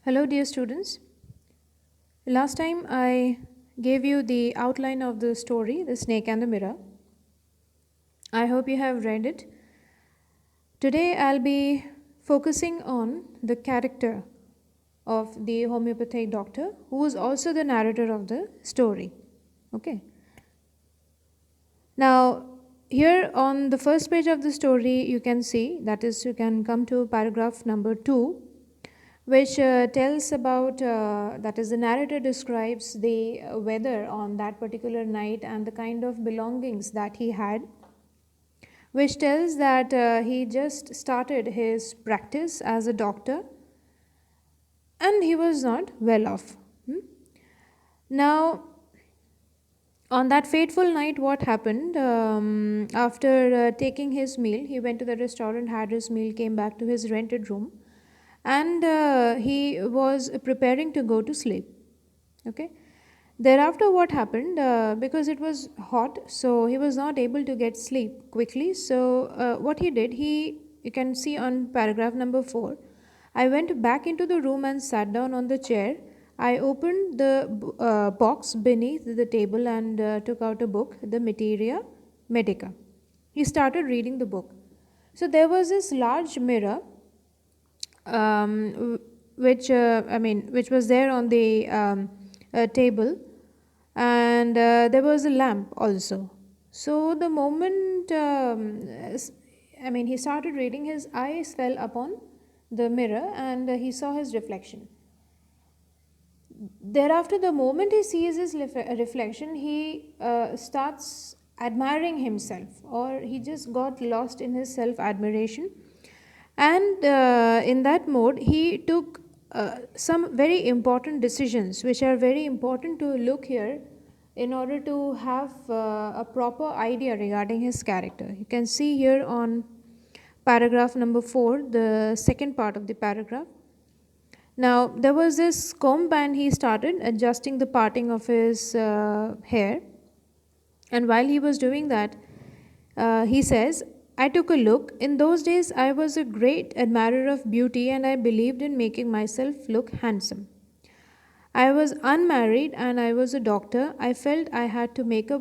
Hello, dear students. Last time I gave you the outline of the story, The Snake and the Mirror. I hope you have read it. Today I'll be focusing on the character of the homeopathic doctor who is also the narrator of the story. Okay. Now, here on the first page of the story, you can see that is, you can come to paragraph number 2, which tells about that is, the narrator describes the weather on that particular night and the kind of belongings that he had, which tells that he just started his practice as a doctor and he was not well off. Now, on that fateful night, what happened? After taking his meal, he went to the restaurant, had his meal, came back to his rented room, and he was preparing to go to sleep. Okay. Thereafter, what happened? Because it was hot, so he was not able to get sleep quickly. So, what he did, you can see on paragraph number 4. I went back into the room and sat down on the chair. I opened the box beneath the table and took out a book, the Materia Medica. He started reading the book. So there was this large mirror, which was there on the table, and there was a lamp also. So the moment, he started reading, his eyes fell upon the mirror and he saw his reflection. Thereafter, the moment he sees his reflection, he starts admiring himself, or he just got lost in his self admiration. And in that mode, he took some very important decisions, which are very important to look here in order to have a proper idea regarding his character. You can see here on paragraph number 4, the second part of the paragraph. Now, there was this comb, and he started adjusting the parting of his hair. And while he was doing that, he says, I took a look. In those days, I was a great admirer of beauty and I believed in making myself look handsome. I was unmarried and I was a doctor. I felt I had to make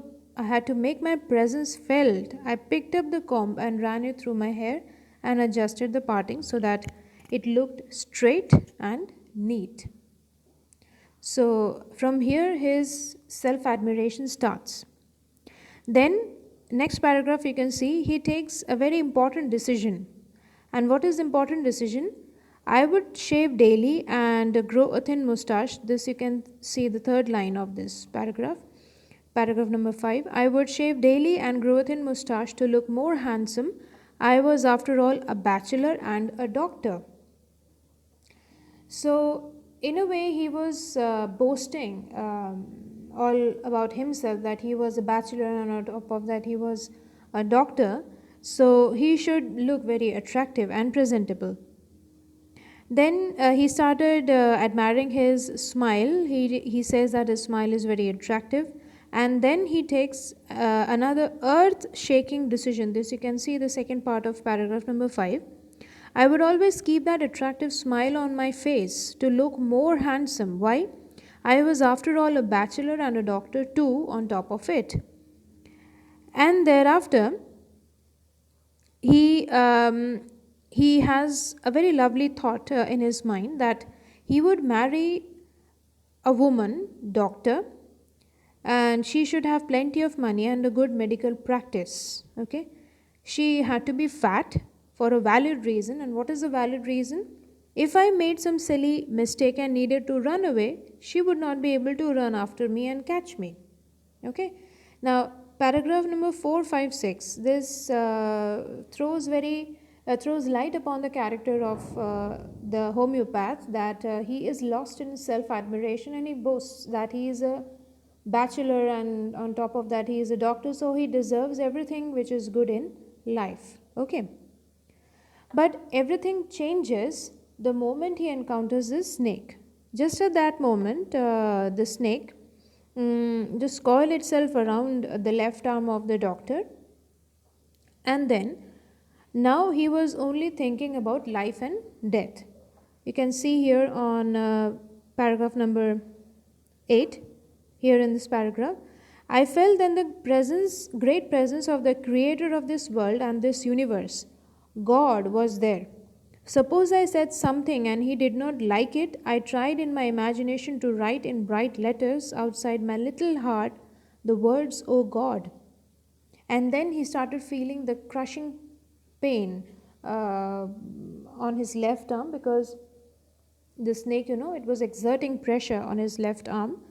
my presence felt. I picked up the comb and ran it through my hair and adjusted the parting so that it looked straight and neat. So from here his self admiration starts. Then next paragraph, you can see he takes a very important decision. And what is the important decision? I would shave daily and grow a thin mustache. This you can see the third line of this paragraph. Paragraph number 5. I would shave daily and grow a thin mustache to look more handsome. I was, after all, a bachelor and a doctor. So, in a way, he was boasting all about himself, that he was a bachelor and on top of that, he was a doctor. So, he should look very attractive and presentable. Then he started admiring his smile. He says that his smile is very attractive. And then he takes another earth shaking decision. This you can see the second part of paragraph number 5. I would always keep that attractive smile on my face to look more handsome. Why? I was, after all, a bachelor and a doctor too, on top of it. And thereafter, he has a very lovely thought in his mind that he would marry a woman, doctor, and she should have plenty of money and a good medical practice. Okay, she had to be fat for a valid reason. And what is a valid reason? If I made some silly mistake and needed to run away, she would not be able to run after me and catch me. Okay. Now, paragraph number 4, 5, 6. This throws light upon the character of the homeopath, that he is lost in self admiration and he boasts that he is a bachelor and on top of that he is a doctor, so he deserves everything which is good in life. Okay. But everything changes the moment he encounters this snake. Just at that moment, the snake just coiled itself around the left arm of the doctor, and then now he was only thinking about life and death. You can see here on paragraph number 8, here in this paragraph. I felt then the great presence of the creator of this world and this universe. God was there. Suppose I said something and he did not like it, I tried in my imagination to write in bright letters outside my little heart the words, "O God." And then he started feeling the crushing pain on his left arm, because the snake, it was exerting pressure on his left arm.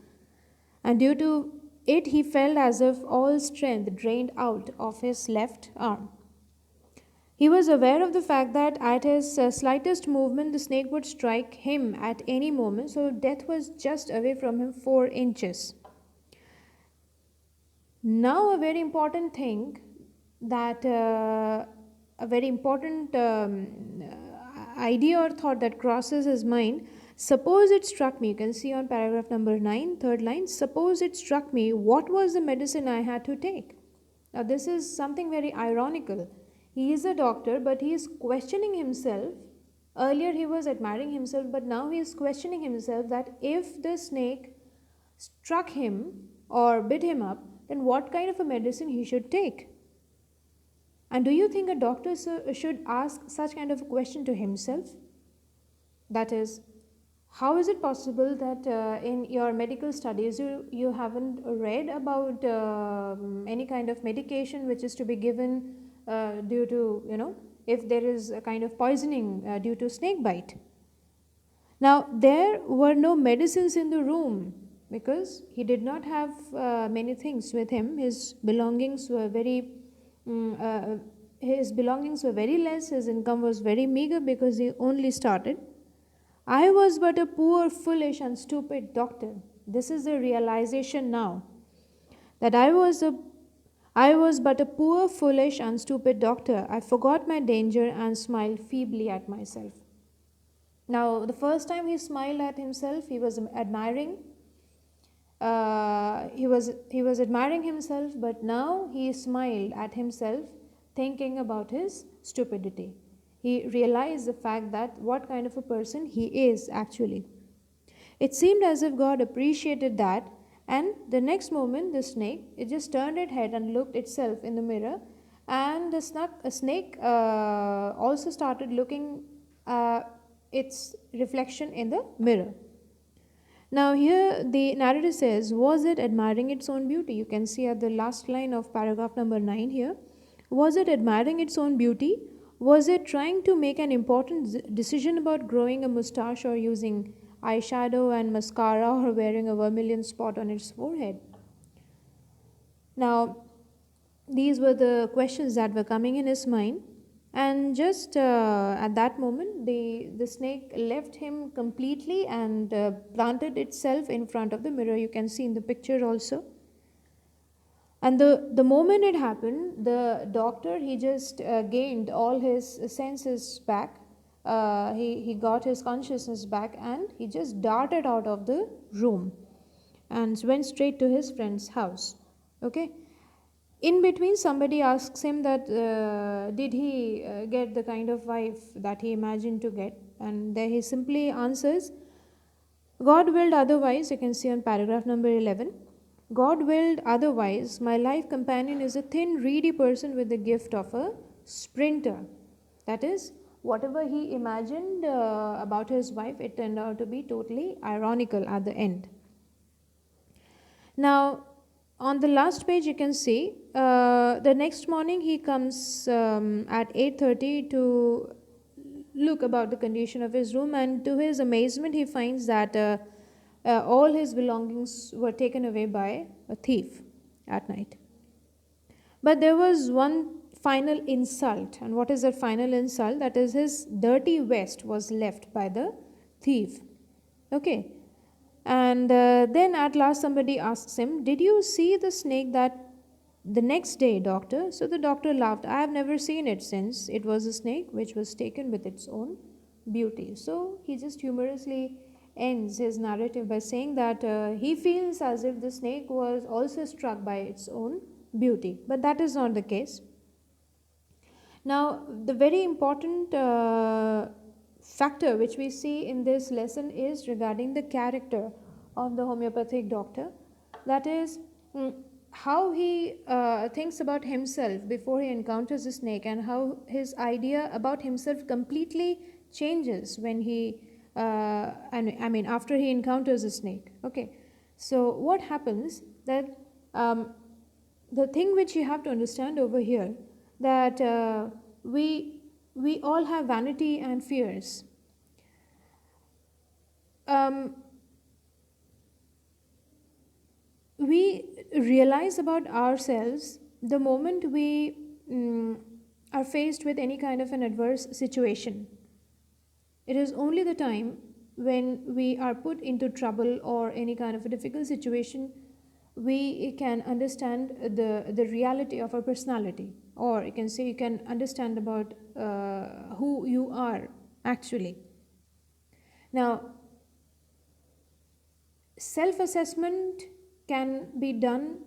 And due to it, he felt as if all strength drained out of his left arm. He was aware of the fact that at his slightest movement, the snake would strike him at any moment, so death was just away from him 4 inches. Now, a very important thing that a very important idea or thought that crosses his mind. Suppose it struck me, you can see on paragraph number 9, third line, suppose it struck me, what was the medicine I had to take? Now, this is something very ironical. He is a doctor, but he is questioning himself. Earlier, he was admiring himself, but now he is questioning himself that if the snake struck him or bit him up, then what kind of a medicine he should take? And do you think a doctor should ask such kind of a question to himself? That is, how is it possible that in your medical studies you haven't read about any kind of medication which is to be given due to, if there is a kind of poisoning due to snake bite? Now, there were no medicines in the room because he did not have many things with him. His belongings were very less. His income was very meager because he only started. I was but a poor, foolish, and stupid doctor. This is the realization now, that I was but a poor, foolish, and stupid doctor. I forgot my danger and smiled feebly at myself. Now, the first time he smiled at himself, he was admiring. He was admiring himself, but now he smiled at himself, thinking about his stupidity. He realized the fact that what kind of a person he is actually. It seemed as if God appreciated that, and the next moment the snake, it just turned its head and looked itself in the mirror, and the snake also started looking its reflection in the mirror. Now here the narrator says, was it admiring its own beauty? You can see at the last line of paragraph number 9 here. Was it admiring its own beauty? Was it trying to make an important decision about growing a mustache or using eyeshadow and mascara or wearing a vermilion spot on its forehead? Now, these were the questions that were coming in his mind. And just at that moment, the snake left him completely and planted itself in front of the mirror. You can see in the picture also. And the moment it happened, the doctor, he just gained all his senses back. He got his consciousness back, and he just darted out of the room and went straight to his friend's house. Okay. In between, somebody asks him that did he get the kind of wife that he imagined to get, and there he simply answers, God willed otherwise. You can see on paragraph number 11, God willed otherwise. My life companion is a thin, reedy person with the gift of a sprinter. That is, whatever he imagined about his wife, it turned out to be totally ironical at the end. Now, on the last page, you can see the next morning he comes at 8:30 to look about the condition of his room, and to his amazement, he finds that all his belongings were taken away by a thief at night. But there was one final insult, and what is that final insult? That is, his dirty vest was left by the thief. Okay. And then at last somebody asks him, did you see the snake that the next day, doctor? So the doctor laughed. I have never seen it, since it was a snake which was taken with its own beauty. So he just humorously ends his narrative by saying that he feels as if the snake was also struck by its own beauty. But that is not the case. Now, the very important factor which we see in this lesson is regarding the character of the homeopathic doctor. That is, how he thinks about himself before he encounters the snake, and how his idea about himself completely changes when he, after he encounters a snake. Okay, so what happens that the thing which you have to understand over here, that we all have vanity and fears. We realize about ourselves the moment we are faced with any kind of an adverse situation. It is only the time when we are put into trouble or any kind of a difficult situation we can understand the reality of our personality, or you can say you can understand about who you are actually. Now, self-assessment can be done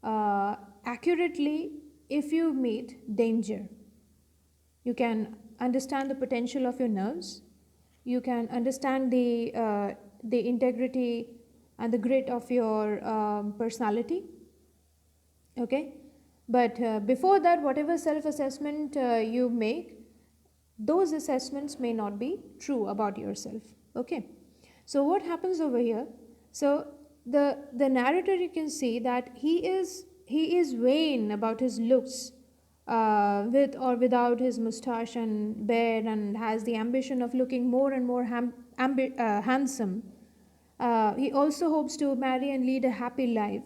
accurately if you meet danger. You can understand the potential of your nerves. You can understand the integrity and the grit of your personality. Okay, but before that, whatever self-assessment you make, those assessments may not be true about yourself. Okay, so what happens over here? So the narrator, you can see that he is vain about his looks, with or without his mustache and beard, and has the ambition of looking more and more handsome. He also hopes to marry and lead a happy life.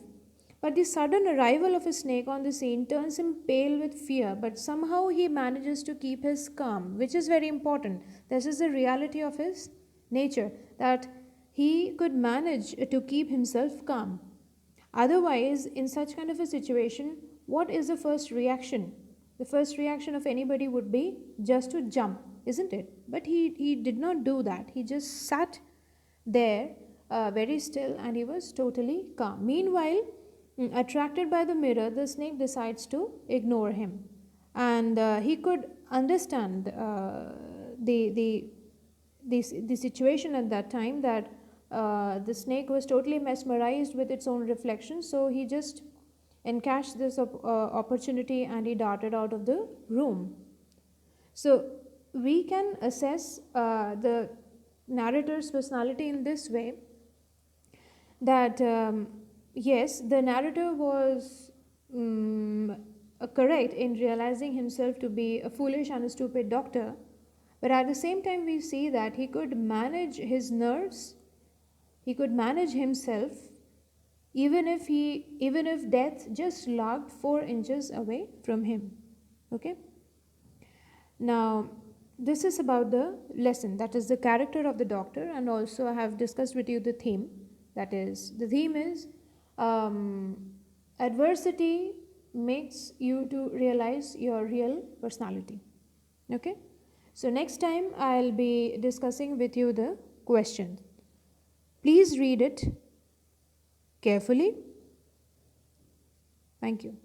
But the sudden arrival of a snake on the scene turns him pale with fear, but somehow he manages to keep his calm, which is very important. This is the reality of his nature, that he could manage to keep himself calm. Otherwise, in such kind of a situation, what is the first reaction? The first reaction of anybody would be just to jump, isn't it? But he did not do that. He just sat there very still, and he was totally calm. Meanwhile, attracted by the mirror, the snake decides to ignore him. And he could understand the situation at that time, that the snake was totally mesmerized with its own reflection. So he just encashed this opportunity and he darted out of the room. So we can assess the narrator's personality in this way, that yes, the narrator was correct in realizing himself to be a foolish and a stupid doctor, but at the same time we see that he could manage his nerves, he could manage himself, even if death just lurked 4 inches away from him. Okay, now this is about the lesson, that is the character of the doctor, and also I have discussed with you the theme. That is, the theme is adversity makes you to realize your real personality. Okay, so next time I'll be discussing with you the question. Please read it carefully. Thank you.